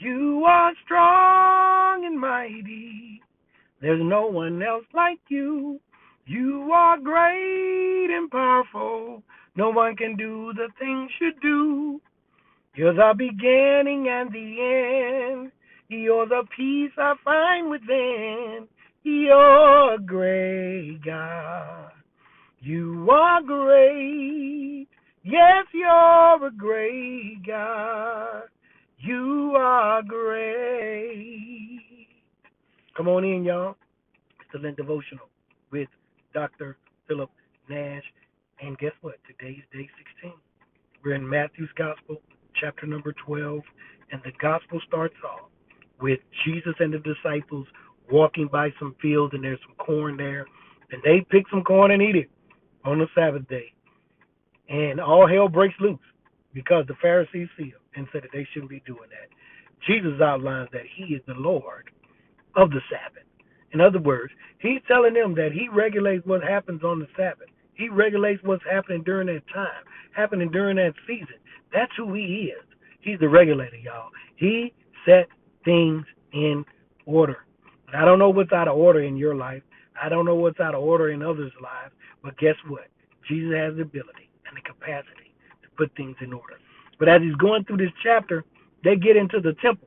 You are strong and mighty. There's no one else like you. You are great and powerful. No one can do the things you do. You're the beginning and the end. You're the peace I find within. You're a great God. You are great. Yes, you're a great God. You are great. Come on in, y'all. It's the Lent Devotional with Dr. Philip Nash. And guess what? Today is day 16. We're in Matthew's Gospel, chapter number 12. And the Gospel starts off with Jesus and the disciples walking by some fields, and there's some corn there. And they pick some corn and eat it on the Sabbath day. And all hell breaks loose because the Pharisees see them and said that they shouldn't be doing that. Jesus outlines that he is the Lord of the Sabbath. In other words, he's telling them that he regulates what happens on the Sabbath. He regulates what's happening during that time, happening during that season. That's who he is. He's the regulator, y'all. He set things in order. And I don't know what's out of order in your life. I don't know what's out of order in others' lives. But guess what? Jesus has the ability and the capacity to put things in order. But as he's going through this chapter, they get into the temple.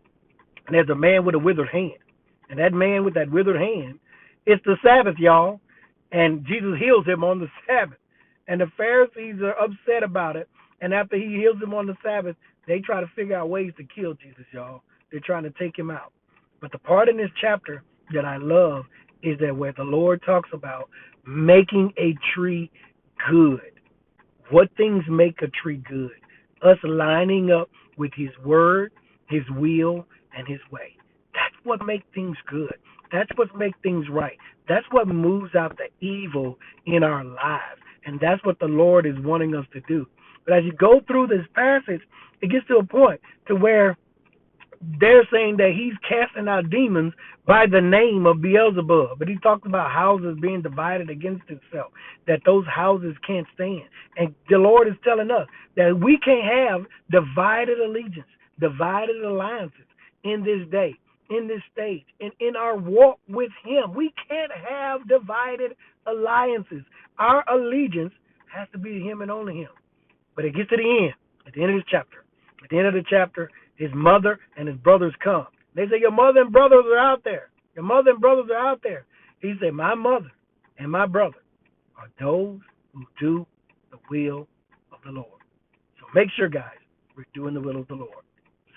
And there's a man with a withered hand. And that man with that withered hand, it's the Sabbath, y'all. And Jesus heals him on the Sabbath. And the Pharisees are upset about it. And after he heals him on the Sabbath, they try to figure out ways to kill Jesus, y'all. They're trying to take him out. But the part in this chapter that I love is that where the Lord talks about making a tree good. What things make a tree good? Us lining up with his word, his will, and his way. That's what makes things good. That's what makes things right. That's what moves out the evil in our lives. And that's what the Lord is wanting us to do. But as you go through this passage, it gets to a point to where they're saying that he's casting out demons by the name of Beelzebub. But he talks about houses being divided against itself, that those houses can't stand. And the Lord is telling us that we can't have divided allegiance, divided alliances in this day, in this stage, and in our walk with him. We can't have divided alliances. Our allegiance has to be to him and only him. But it gets to the end, at the end of the chapter. At the end of the chapter, his mother and his brothers come. They say, your mother and brothers are out there. Your mother and brothers are out there. He said, my mother and my brother are those who do the will of the Lord. So make sure, guys, we're doing the will of the Lord.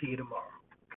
See you tomorrow.